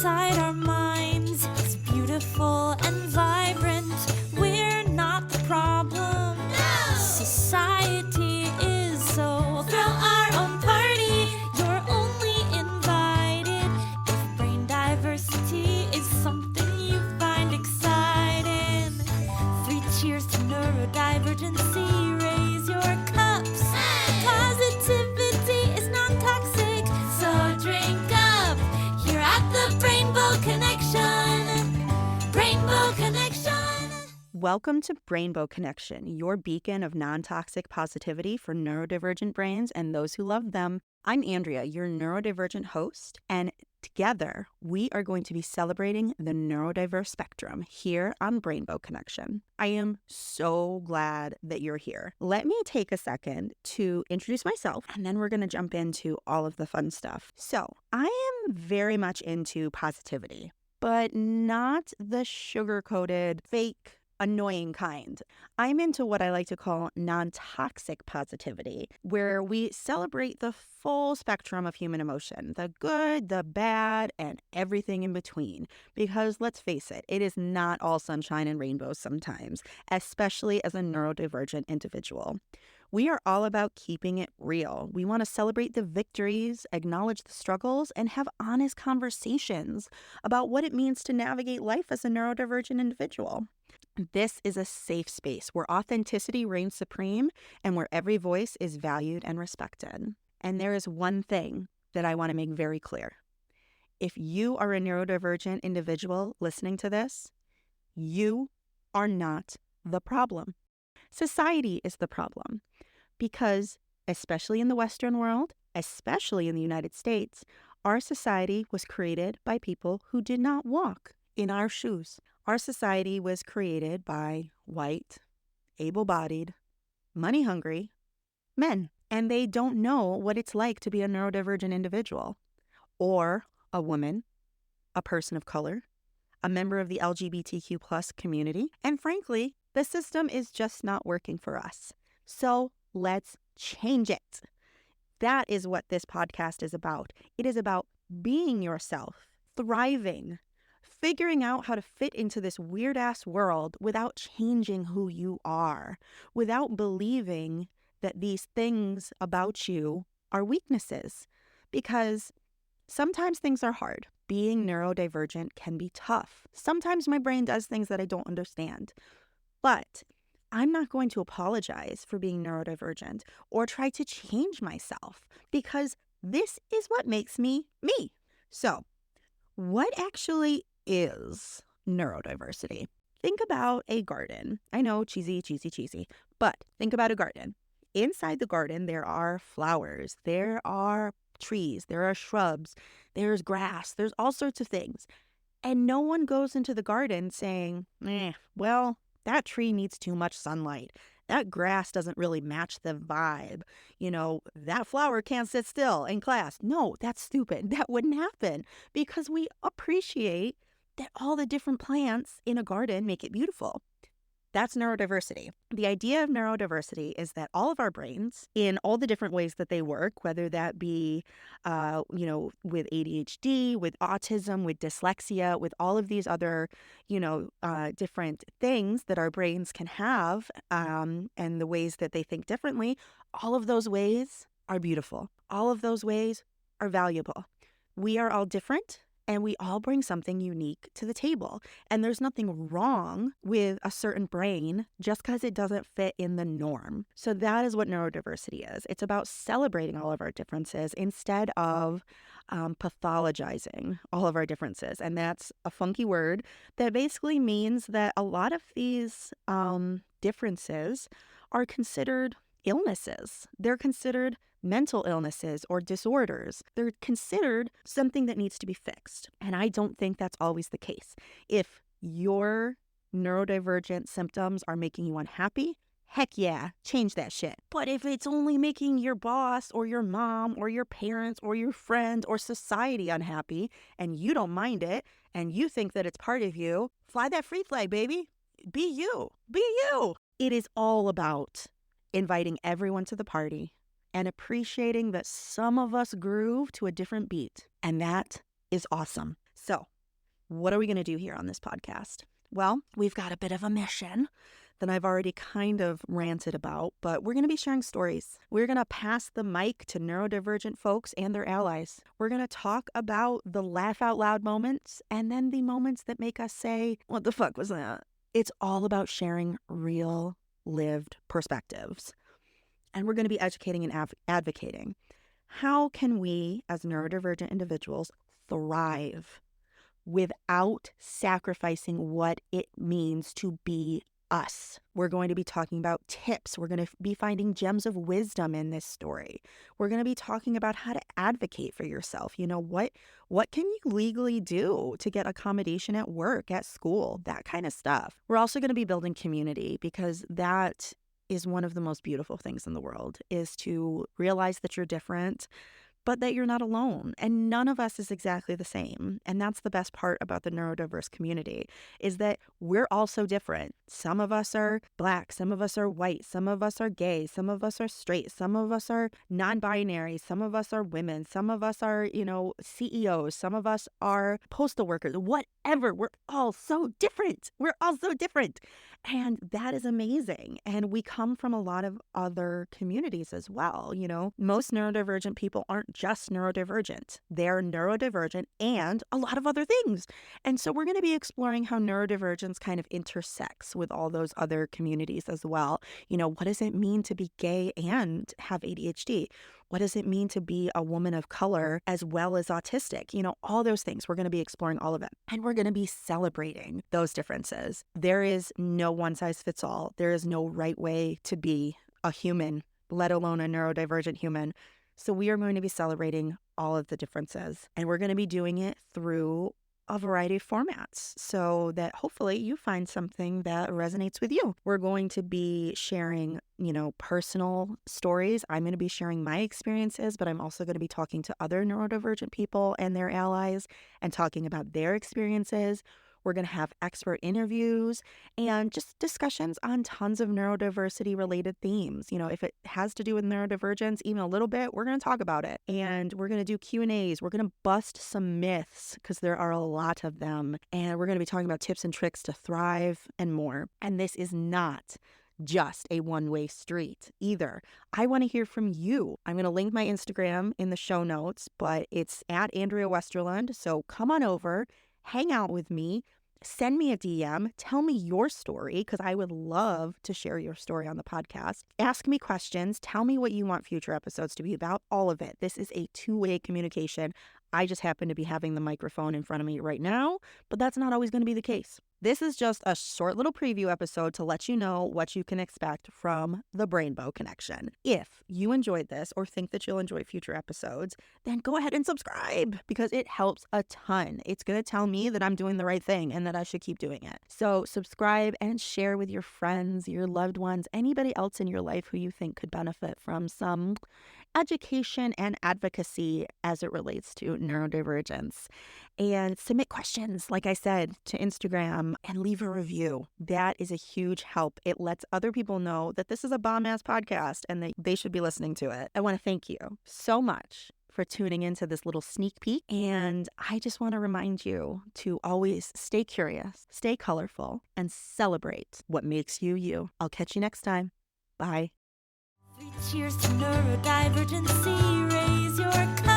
inside our minds is beautiful and vibrant. We're not the problem. No! Society is, so throw our own party. You're only invited if brain diversity is something you find exciting. 3 cheers to neurodivergency. Raise your cups. Hey! Positivity is non-toxic, so drink up. Here at the Brainbow Connection. Brainbow Connection. Welcome to Brainbow Connection, your beacon of non-toxic positivity for neurodivergent brains and those who love them. I'm Andrea, your neurodivergent host, and together we are going to be celebrating the neurodiverse spectrum here on Brainbow Connection. I am so glad that you're here. Let me take a second to introduce myself, and then we're going to jump into all of the fun stuff. So, I am very much into positivity, but not the sugar-coated, fake, annoying kind. I'm into what I like to call non-toxic positivity, where we celebrate the full spectrum of human emotion, the good, the bad, and everything in between. Because let's face it, it is not all sunshine and rainbows sometimes, especially as a neurodivergent individual. We are all about keeping it real. We want to celebrate the victories, acknowledge the struggles, and have honest conversations about what it means to navigate life as a neurodivergent individual. This is a safe space where authenticity reigns supreme and where every voice is valued and respected. And there is one thing that I want to make very clear. If you are a neurodivergent individual listening to this, you are not the problem. Society is the problem because, especially in the Western world, especially in the United States, our society was created by people who did not walk in our shoes. Our society was created by white, able-bodied, money-hungry men, and they don't know what it's like to be a neurodivergent individual, or a woman, a person of color, a member of the LGBTQ plus community, and frankly, the system is just not working for us. So let's change it. That is what this podcast is about. It is about being yourself, thriving, figuring out how to fit into this weird-ass world without changing who you are, without believing that these things about you are weaknesses. Because sometimes things are hard. Being neurodivergent can be tough. Sometimes my brain does things that I don't understand. But I'm not going to apologize for being neurodivergent or try to change myself because this is what makes me me. So, what actually is neurodiversity? Think about a garden. I know, cheesy, but think about a garden. Inside the garden, there are flowers, there are trees, there are shrubs, there's grass, there's all sorts of things. And no one goes into the garden saying, well, that tree needs too much sunlight. That grass doesn't really match the vibe. That flower can't sit still in class. No, that's stupid. That wouldn't happen because we appreciate that all the different plants in a garden make it beautiful. That's neurodiversity. The idea of neurodiversity is that all of our brains, in all the different ways that they work, whether that be, with ADHD, with autism, with dyslexia, with all of these other, different things that our brains can have, and the ways that they think differently, all of those ways are beautiful. All of those ways are valuable. We are all different. And we all bring something unique to the table. And there's nothing wrong with a certain brain just because it doesn't fit in the norm. So that is what neurodiversity is. It's about celebrating all of our differences instead of pathologizing all of our differences. And that's a funky word that basically means that a lot of these differences are considered illnesses. They're considered mental illnesses or disorders. They're considered something that needs to be fixed. And I don't think that's always the case. If your neurodivergent symptoms are making you unhappy, heck yeah, change that shit. But if it's only making your boss or your mom or your parents or your friend or society unhappy and you don't mind it and you think that it's part of you, fly that free flag, baby. Be you. Be you. It is all about inviting everyone to the party and appreciating that some of us groove to a different beat. And that is awesome. So what are we going to do here on this podcast? Well, we've got a bit of a mission that I've already kind of ranted about, but we're going to be sharing stories. We're going to pass the mic to neurodivergent folks and their allies. We're going to talk about the laugh out loud moments and then the moments that make us say, what the fuck was that? It's all about sharing real lived perspectives. And we're going to be educating and advocating. How can we as neurodivergent individuals thrive without sacrificing what it means to be us? We're going to be talking about tips. We're going to be finding gems of wisdom in this story. We're going to be talking about how to advocate for yourself. You know, what can you legally do to get accommodation at work, at school, that kind of stuff. We're also going to be building community, because that is one of the most beautiful things in the world, is to realize that you're different, but that you're not alone. And none of us is exactly the same. And that's the best part about the neurodiverse community, is that we're all so different. Some of us are Black, some of us are white, some of us are gay, some of us are straight, some of us are non-binary, some of us are women, some of us are, CEOs, some of us are postal workers, whatever. We're all so different. We're all so different. And that is amazing. And we come from a lot of other communities as well. Most neurodivergent people aren't just neurodivergent. They're neurodivergent and a lot of other things. And so we're going to be exploring how neurodivergence kind of intersects with all those other communities as well. What does it mean to be gay and have ADHD? What does it mean to be a woman of color as well as autistic? All those things. We're going to be exploring all of it. And we're going to be celebrating those differences. There is no one size fits all. There is no right way to be a human, let alone a neurodivergent human. So we are going to be celebrating all of the differences. And we're going to be doing it through a variety of formats so that hopefully you find something that resonates with you. We're going to be sharing, personal stories. I'm going to be sharing my experiences, but I'm also going to be talking to other neurodivergent people and their allies and talking about their experiences. We're going to have expert interviews and just discussions on tons of neurodiversity related themes. If it has to do with neurodivergence, even a little bit, we're going to talk about it. And we're going to do Q&As. We're going to bust some myths, because there are a lot of them. And we're going to be talking about tips and tricks to thrive and more. And this is not just a one-way street either. I want to hear from you. I'm going to link my Instagram in the show notes, but it's at Andrea Westerlund. So come on over. Hang out with me, send me a DM, tell me your story, because I would love to share your story on the podcast. Ask me questions, tell me what you want future episodes to be about, all of it. This is a two-way communication. I just happen to be having the microphone in front of me right now, but that's not always going to be the case. This is just a short little preview episode to let you know what you can expect from the Brainbow Connection. If you enjoyed this or think that you'll enjoy future episodes, then go ahead and subscribe, because it helps a ton. It's going to tell me that I'm doing the right thing and that I should keep doing it. So subscribe and share with your friends, your loved ones, anybody else in your life who you think could benefit from some education and advocacy as it relates to neurodivergence. And submit questions, like I said, to Instagram, and leave a review. That is a huge help. It lets other people know that this is a bomb-ass podcast and that they should be listening to it. I want to thank you so much for tuning into this little sneak peek. And I just want to remind you to always stay curious, stay colorful, and celebrate what makes you you. I'll catch you next time. Bye. 3 cheers to neurodivergency. Raise your cup.